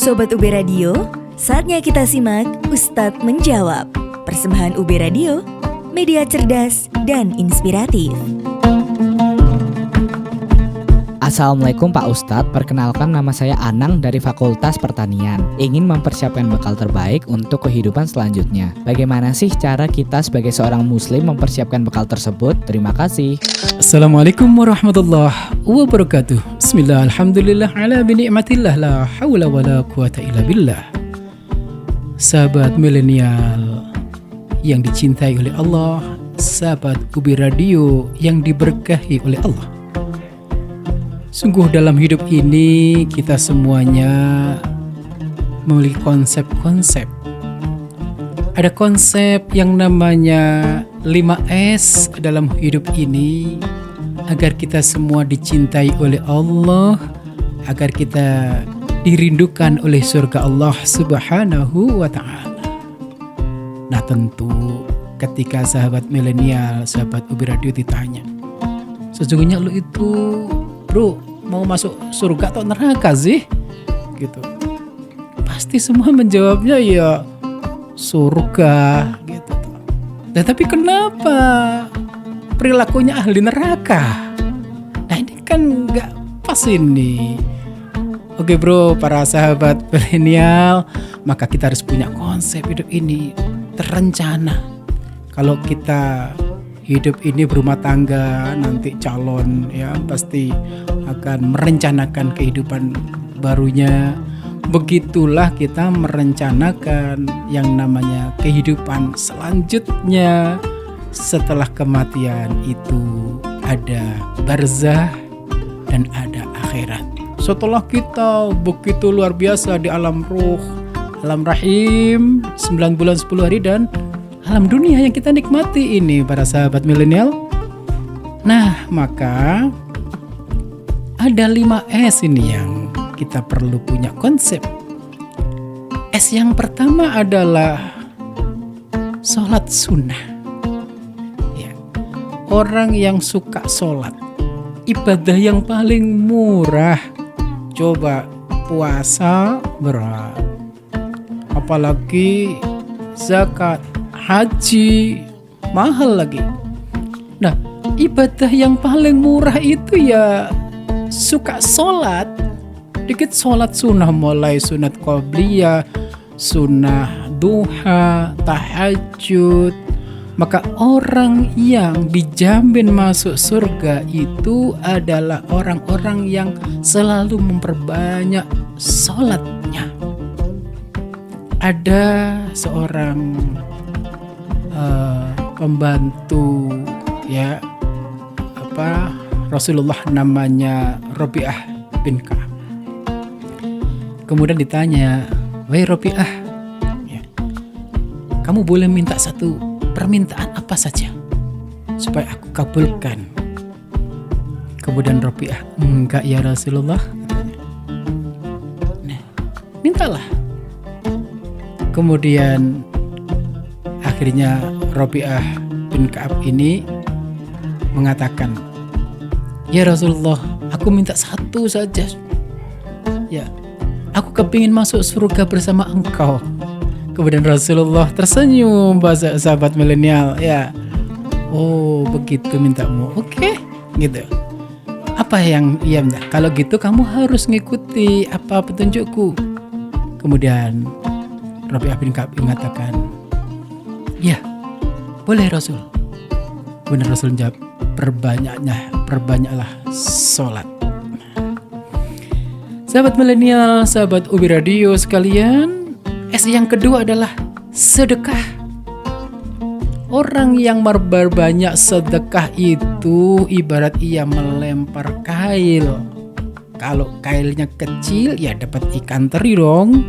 Sobat UB Radio, saatnya kita simak Ustadz Menjawab. Persembahan UB Radio, media cerdas dan inspiratif. Assalamualaikum Pak Ustadz, perkenalkan nama saya Anang dari Fakultas Pertanian. Ingin mempersiapkan bekal terbaik untuk kehidupan selanjutnya. Bagaimana sih cara kita sebagai seorang muslim mempersiapkan bekal tersebut? Terima kasih. Assalamualaikum warahmatullahi wabarakatuh. Bismillah, alhamdulillah, ala binikmatillah, la hawla wa la quwata illa billah. Sahabat milenial yang dicintai oleh Allah, sahabat UB Radio yang diberkahi oleh Allah. Sungguh dalam hidup ini kita semuanya memiliki konsep-konsep. Ada konsep yang namanya 5S dalam hidup ini, agar kita semua dicintai oleh Allah, agar kita dirindukan oleh surga Allah Subhanahu wa ta'ala. Nah tentu ketika sahabat milenial, sahabat UB Radio ditanya, sesungguhnya lu itu bro mau masuk surga atau neraka sih? Gitu. Pasti semua menjawabnya ya surga gitu. Nah tapi kenapa perilakunya ahli neraka? Nah ini kan gak pas ini. Oke bro, para sahabat milenial, maka kita harus punya konsep hidup ini terencana. Kalau kita hidup ini berumah tangga, nanti calon ya pasti akan merencanakan kehidupan barunya. Begitulah kita merencanakan yang namanya kehidupan selanjutnya. Setelah kematian itu ada barzah dan ada akhirat. Setelah kita begitu luar biasa di alam ruh, alam rahim, 9 bulan 10 hari dan alam dunia yang kita nikmati ini para sahabat milenial. Nah maka ada 5S ini yang kita perlu punya konsep. S yang pertama adalah sholat sunnah ya. Orang yang suka sholat, ibadah yang paling murah. Coba puasa berat, apalagi zakat, haji mahal lagi. Nah ibadah yang paling murah itu ya suka sholat. Dikit sholat sunnah, mulai sunat qobliyah, sunnah duha, tahajud. Maka orang yang dijamin masuk surga itu adalah orang-orang yang selalu memperbanyak sholatnya. Ada seorang pembantu ya Rasulullah, namanya Rabi'ah bin Ka'ab. Kemudian ditanya, "Wahai Rabi'ah, ya, kamu boleh minta satu permintaan apa saja supaya aku kabulkan?" Kemudian Rabi'ah, "Enggak ya Rasulullah," katanya. Nah, mintalah. Kemudian akhirnya Rabi'ah bin Ka'ab ini mengatakan, "Ya Rasulullah, aku minta satu saja. Ya, aku kepingin masuk surga bersama engkau." Kemudian Rasulullah tersenyum, bahasa sahabat milenial ya. "Oh begitu mintamu, oke," gitu. "Apa yang ia minta? Kalau gitu kamu harus ngikuti apa petunjukku." Kemudian Rabi'ah bin Ka'ab mengatakan, "Ya, boleh Rasul." Kemudian Rasul menjawab, perbanyaklah sholat. Sahabat milenial, sahabat UB Radio sekalian, S yang kedua adalah sedekah. Orang yang berbanyak sedekah itu ibarat ia melempar kail. Kalau kailnya kecil ya dapat ikan teri dong.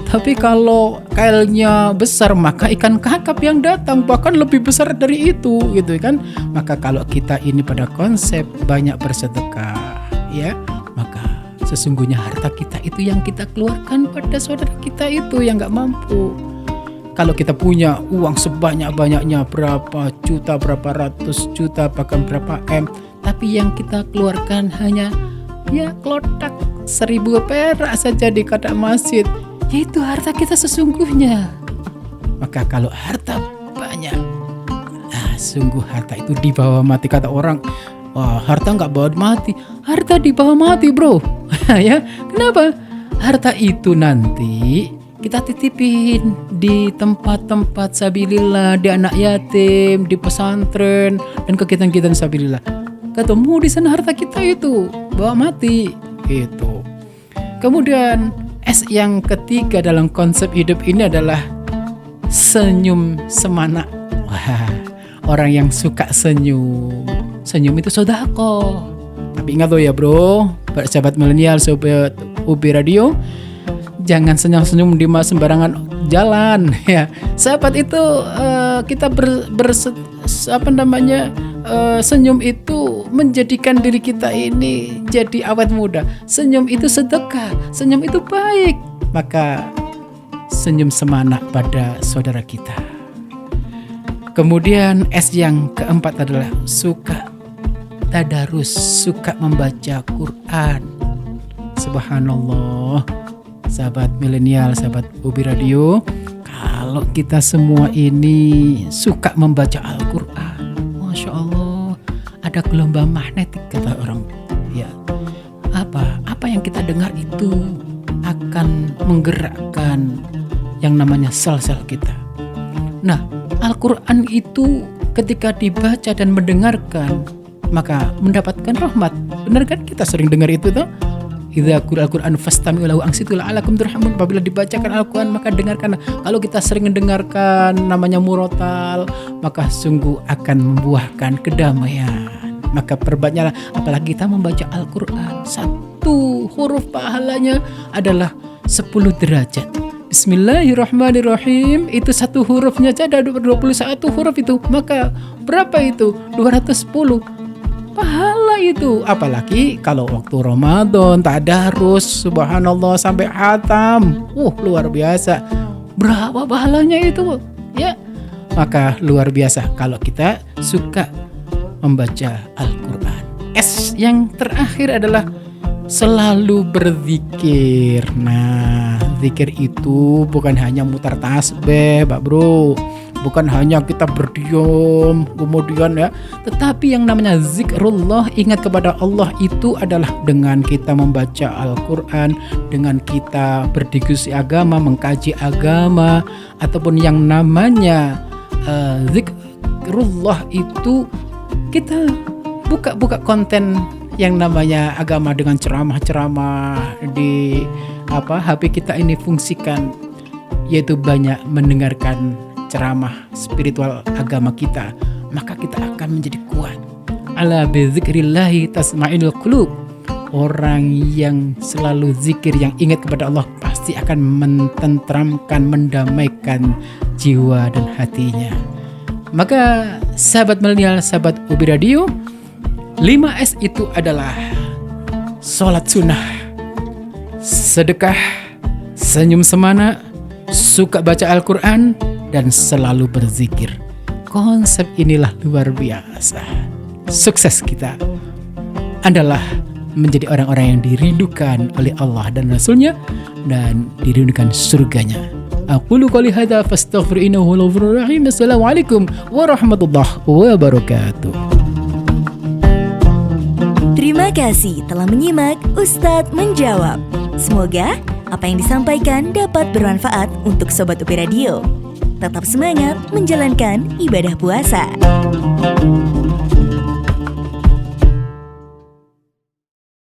Tapi kalau kailnya besar maka ikan kakap yang datang bahkan lebih besar dari itu gitu kan. Maka kalau kita ini pada konsep banyak bersedekah ya, maka sesungguhnya harta kita itu yang kita keluarkan pada saudara kita itu yang gak mampu. Kalau kita punya uang sebanyak-banyaknya, berapa juta, berapa ratus juta, bahkan berapa M, tapi yang kita keluarkan hanya ya klotak 1.000 perak saja di kotak masjid, yaitu harta kita sesungguhnya. Maka kalau harta banyak, sungguh harta itu dibawa mati. Kata orang, wah harta nggak bawa mati, harta dibawa mati bro. Ya, kenapa? Harta itu nanti kita titipin di tempat-tempat sabilillah, di anak yatim, di pesantren, dan kegiatan-kegiatan sabilillah. Ketemu di sana harta kita itu bawa mati itu. Kemudian S yang ketiga dalam konsep hidup ini adalah senyum semana. Wah, orang yang suka senyum, senyum itu sedekah. Tapi ingat loh ya bro, sahabat milenial, sobat UB Radio, jangan senyum-senyum di sembarangan jalan ya. Sahabat itu kita senyum itu menjadikan diri kita ini jadi awet muda. Senyum itu sedekah, senyum itu baik. Maka senyum semana pada saudara kita. Kemudian S yang keempat adalah suka tadarus, suka membaca Quran. Subhanallah, sahabat milenial, sahabat UB Radio, kalau kita semua ini suka membaca Al-Quran, Masya Allah, ada gelombang magnetik kata orang. Ya, apa yang kita dengar itu akan menggerakkan yang namanya sel-sel kita. Nah, Al-Quran itu ketika dibaca dan mendengarkan, maka mendapatkan rahmat. Benar kan? Kita sering dengar itu tuh. Idza quri'al Qur'an fastami'u lahu ansitu la'allakum turhamun. Apabila dibacakan Al-Qur'an maka dengarkanlah. Kalau kita sering mendengarkan namanya murotal, maka sungguh akan membuahkan kedamaian. Maka perbanyaklah, apalagi kita membaca Al-Qur'an. Satu huruf pahalanya adalah 10 derajat. Bismillahirrahmanirrahim, itu satu hurufnya saja ada 21 huruf itu. Maka berapa itu? 210 pahala itu. Apalagi kalau waktu Ramadan tadarus, subhanallah sampai khatam. Luar biasa. Berapa pahalanya itu? Ya. Maka luar biasa kalau kita suka membaca Al-Qur'an. S yang terakhir adalah selalu berzikir. Nah, zikir itu bukan hanya mutar tasbih, Pak Bro. Bukan hanya kita berdiam kemudian ya, tetapi yang namanya zikrullah, ingat kepada Allah, itu adalah dengan kita membaca Al-Quran, dengan kita berdiskusi agama, mengkaji agama, ataupun yang namanya zikrullah itu kita buka konten yang namanya agama dengan ceramah-ceramah di HP kita ini fungsikan, yaitu banyak mendengarkan ceramah spiritual agama kita, maka kita akan menjadi kuat. Ala bizikrillahi tasma'inul qulub. Orang yang selalu zikir, yang ingat kepada Allah, pasti akan mententramkan, mendamaikan jiwa dan hatinya. Maka sahabat milenial, sahabat UB Radio, 5S itu adalah sholat sunnah, sedekah, senyum semana, suka baca Al-Quran, dan selalu berzikir. Konsep inilah luar biasa. Sukses kita adalah menjadi orang-orang yang dirindukan oleh Allah dan Rasulnya, dan dirindukan surganya. Aqulu qouli hadza fastaghfiru innahu huwal ghafurur rahim. Assalamualaikum warahmatullahi wabarakatuh. Terima kasih telah menyimak Ustadz Menjawab. Semoga apa yang disampaikan dapat bermanfaat untuk Sobat UB Radio. Tetap semangat menjalankan ibadah puasa.